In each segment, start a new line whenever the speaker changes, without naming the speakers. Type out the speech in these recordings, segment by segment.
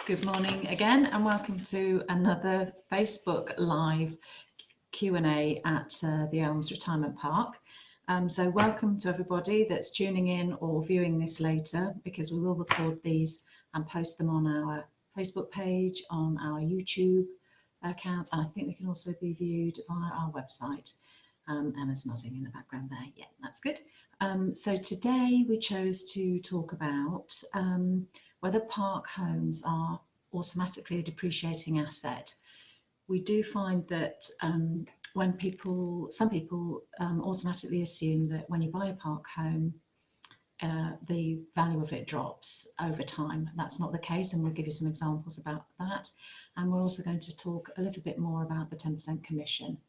Good morning again, and welcome to another Facebook Live Q&A at the Elms Retirement Park. So welcome to everybody that's tuning in or viewing this later, because we will record these and post them on our Facebook page, on our YouTube account, and I think they can also be viewed via our website. Emma's nodding in the background there. Yeah, that's good. So today we chose to talk about whether park homes are automatically a depreciating asset. We do find that some people automatically assume that when you buy a park home, the value of it drops over time. That's not the case, and we'll give you some examples about that. And we're also going to talk a little bit more about the 10% commission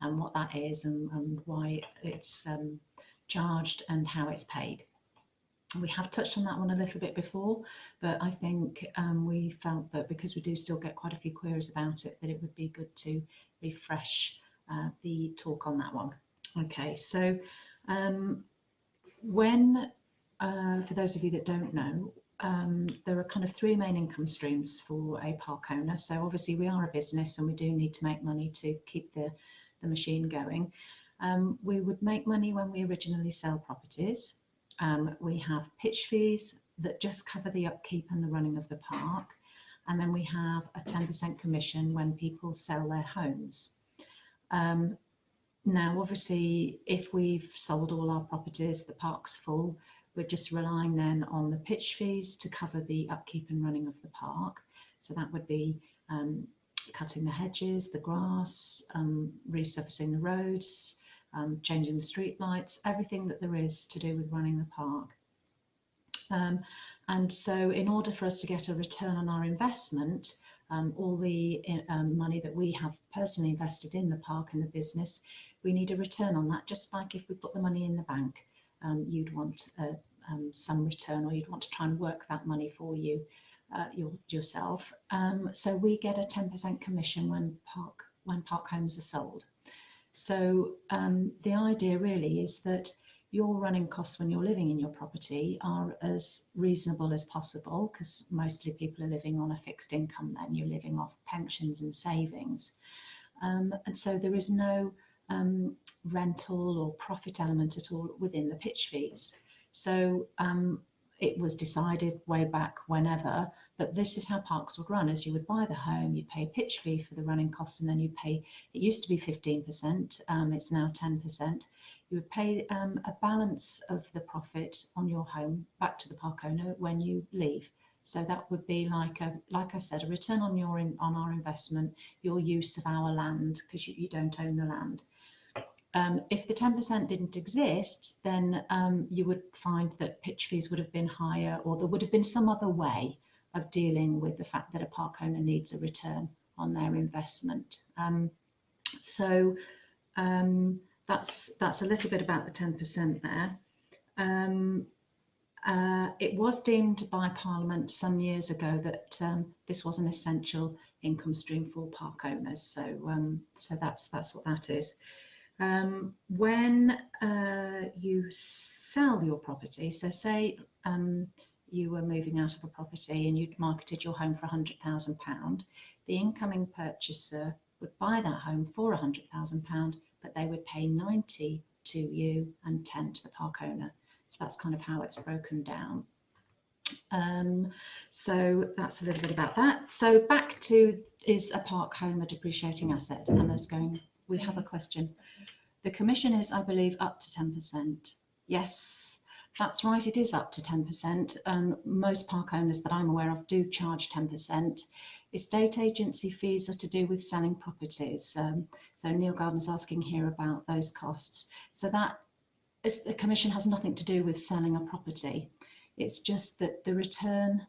and what that is and why it's charged and how it's paid. We have touched on that one a little bit before, but I think we felt that because we do still get quite a few queries about it, that it would be good to refresh the talk on that one. Okay, so for those of you that don't know, there are kind of three main income streams for a park owner. So obviously we are a business and we do need to make money to keep the machine going. We would make money when we originally sell properties. We have pitch fees that just cover the upkeep and the running of the park. And then we have a 10% commission when people sell their homes. Now, obviously, if we've sold all our properties, the park's full, we're just relying then on the pitch fees to cover the upkeep and running of the park. So that would be cutting the hedges, the grass, resurfacing the roads, changing the street lights, everything that there is to do with running the park. And so in order for us to get a return on our investment, all the money that we have personally invested in the park and the business, we need a return on that. Just like if we put the money in the bank, you'd want some return, or you'd want to try and work that money for you yourself. So we get a 10% commission when park homes are sold. So the idea really is that your running costs when you're living in your property are as reasonable as possible, because mostly people are living on a fixed income then. You're living off pensions and savings. And so there is no rental or profit element at all within the pitch fees. So it was decided way back whenever that this is how parks would run. As you would buy the home, you'd pay a pitch fee for the running costs, and then you pay, it used to be 15%, it's now 10%. You would pay a balance of the profit on your home back to the park owner when you leave. So that would be like I said, a return on our investment, your use of our land, because you don't own the land. If the 10% didn't exist, then you would find that pitch fees would have been higher, or there would have been some other way of dealing with the fact that a park owner needs a return on their investment. So that's a little bit about the 10% there. It was deemed by Parliament some years ago that this was an essential income stream for park owners. So that's what that is. When you sell your property, so say you were moving out of a property and you'd marketed your home for £100,000, the incoming purchaser would buy that home for £100,000, but they would pay 90 to you and 10 to the park owner. So that's kind of how it's broken down. So that's a little bit about that. So back to, is a park home a depreciating asset? Emma's going, we have a question. The commission is, I believe, up to 10%. Yes, that's right, it is up to 10%. Most park owners that I'm aware of do charge 10%. Estate agency fees are to do with selling properties. So Neil Gardner's asking here about those costs. So the commission has nothing to do with selling a property. It's just that the return,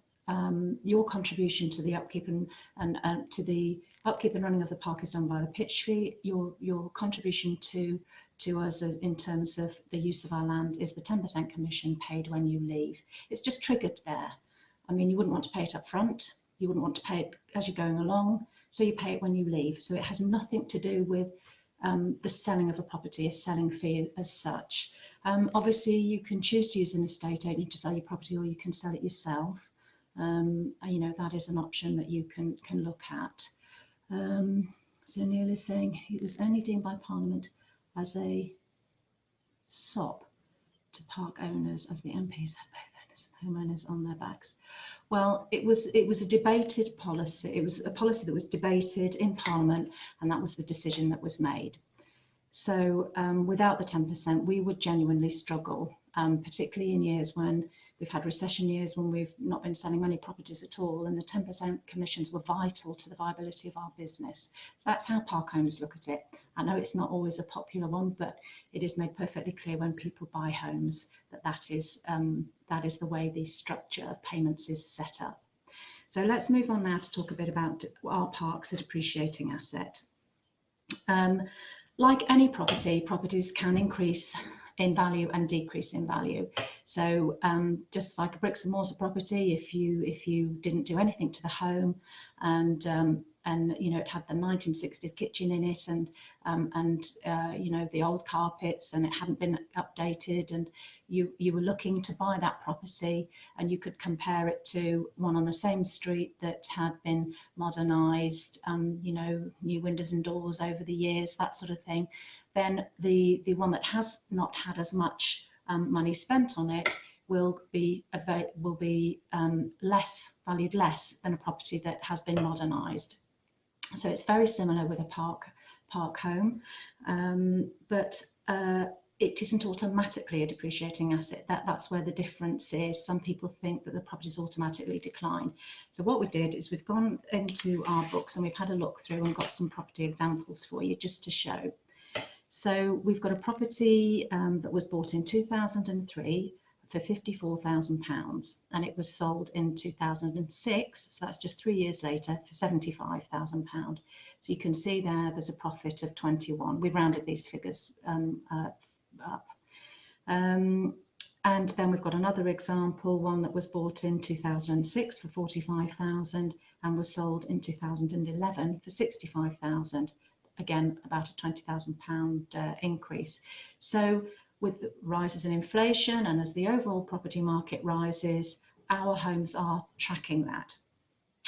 your contribution to the upkeep and to the upkeep and running of the park is done by the pitch fee. Your contribution to us in terms of the use of our land is the 10% commission paid when you leave. It's just triggered there. I mean, you wouldn't want to pay it up front. You wouldn't want to pay it as you're going along. So you pay it when you leave. So it has nothing to do with the selling of a property, a selling fee as such. Obviously, you can choose to use an estate agent to sell your property, or you can sell it yourself. you know, that is an option that you can look at. So Neil is saying it was only deemed by Parliament as a SOP to park owners, as the MPs had both owners and homeowners on their backs. Well, it was a debated policy. It was a policy that was debated in Parliament, and that was the decision that was made. So without the 10%, we would genuinely struggle, particularly in years when we've had recession years, when we've not been selling many properties at all, and the 10% commissions were vital to the viability of our business. So that's how park owners look at it. I know it's not always a popular one, but it is made perfectly clear when people buy homes that that is the way the structure of payments is set up. So let's move on now to talk a bit about our parks, a depreciating asset. Like any property, properties can increase in value and decrease in value. So just like a bricks and mortar property, if you didn't do anything to the home, and you know, it had the 1960s kitchen in it, and you know, the old carpets, and it hadn't been updated, and you were looking to buy that property, and you could compare it to one on the same street that had been modernised, you know, new windows and doors over the years, that sort of thing, then the one that has not had as much money spent on it will be valued less than a property that has been modernised. So it's very similar with a park home, but it isn't automatically a depreciating asset. That's where the difference is. Some people think that the properties automatically decline. So what we did is we've gone into our books and we've had a look through and got some property examples for you just to show. So we've got a property that was bought in 2003 for £54,000, and it was sold in 2006, so that's just 3 years later, for £75,000. So you can see there's a profit of 21. We've rounded these figures up. And then we've got another example, one that was bought in 2006 for £45,000 and was sold in 2011 for £65,000. Again, about a £20,000 increase. So with the rises in inflation and as the overall property market rises, our homes are tracking that.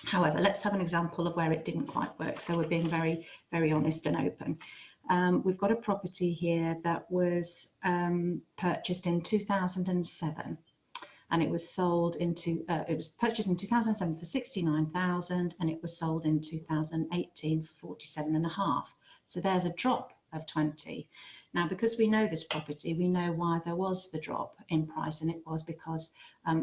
However, let's have an example of where it didn't quite work. So we're being very, very honest and open. We've got a property here that was purchased in 2007, and it was sold it was purchased in 2007 for £69,000, and it was sold in 2018 for £47,500. So there's a drop of 20. Now, because we know this property, we know why there was the drop in price, and it was because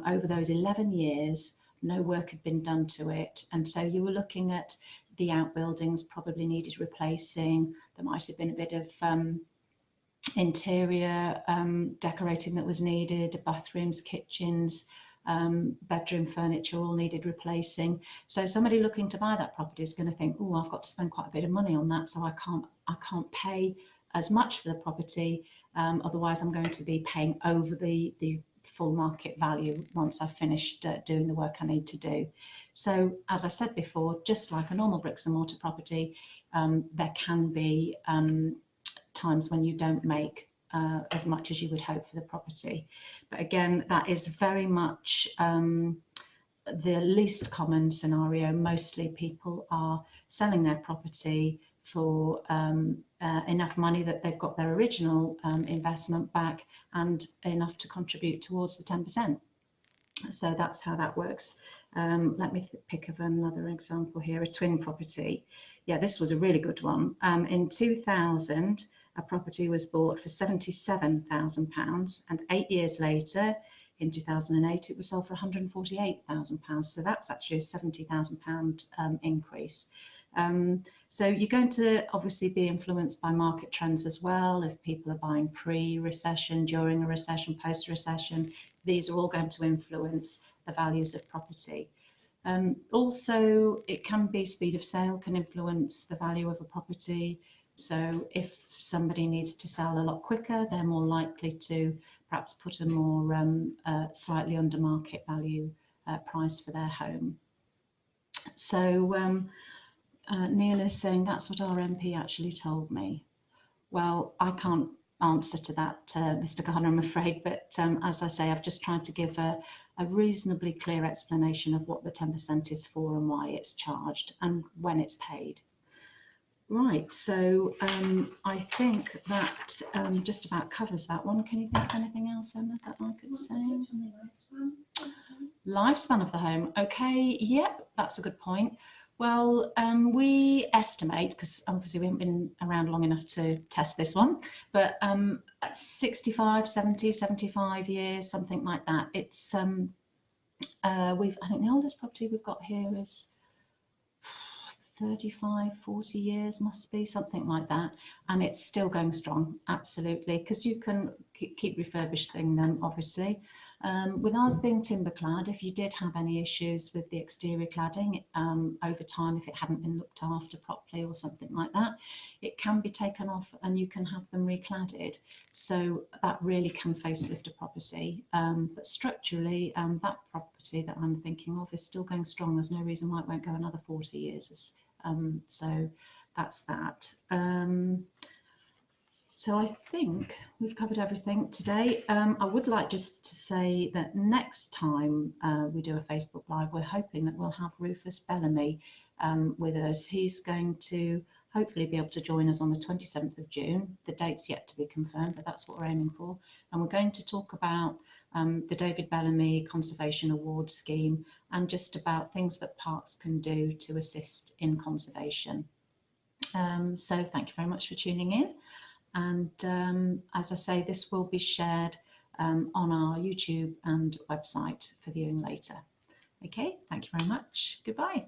over those 11 years, no work had been done to it. And so you were looking at the outbuildings probably needed replacing. There might have been a bit of interior decorating that was needed, bathrooms, kitchens, bedroom furniture all needed replacing. So somebody looking to buy that property is going to think, oh, I've got to spend quite a bit of money on that, so I can't pay as much for the property, otherwise I'm going to be paying over the full market value once I've finished doing the work I need to do. So as I said before, just like a normal bricks and mortar property, there can be times when you don't make as much as you would hope for the property. But again, that is very much the least common scenario. Mostly people are selling their property for enough money that they've got their original investment back and enough to contribute towards the 10%. So that's how that works. Let me pick up another example here, a twin property. Yeah, this was a really good one. In 2000, a property was bought for £77,000, and 8 years later, in 2008, it was sold for £148,000. So that's actually a £70,000 increase. So you're going to obviously be influenced by market trends as well. If people are buying pre-recession, during a recession, post-recession, these are all going to influence the values of property. Also, it can be speed of sale can influence the value of a property. So if somebody needs to sell a lot quicker, they're more likely to perhaps put a more slightly under market value price for their home. So Neil is saying that's what our MP actually told me. Well, I can't answer to that, Mr. Gardner, I'm afraid, but as I say, I've just tried to give a reasonably clear explanation of what the 10% is for and why it's charged and when it's paid. Right, so I think that just about covers that one. Can you think of anything else, Emma, that I could say? Lifespan of the home. Okay, yep, that's a good point. Well, we estimate, because obviously we haven't been around long enough to test this one, but at 65, 70, 75 years, something like that. It's, I think the oldest property we've got here is 35, 40 years, must be something like that, and it's still going strong, absolutely, because you can keep refurbishing them, obviously. With ours being timber clad, if you did have any issues with the exterior cladding over time, if it hadn't been looked after properly or something like that, it can be taken off and you can have them recladded. So that really can facelift a property. But structurally, that property that I'm thinking of is still going strong. There's no reason why it won't go another 40 years. So that's that. So I think we've covered everything today. I would like just to say that next time we do a Facebook Live, we're hoping that we'll have Rufus Bellamy with us. He's going to hopefully be able to join us on the 27th of June. The date's yet to be confirmed, but that's what we're aiming for. And we're going to talk about the David Bellamy Conservation Award Scheme and just about things that parks can do to assist in conservation. So thank you very much for tuning in. And as I say, this will be shared on our YouTube and website for viewing later. Okay, thank you very much. Goodbye.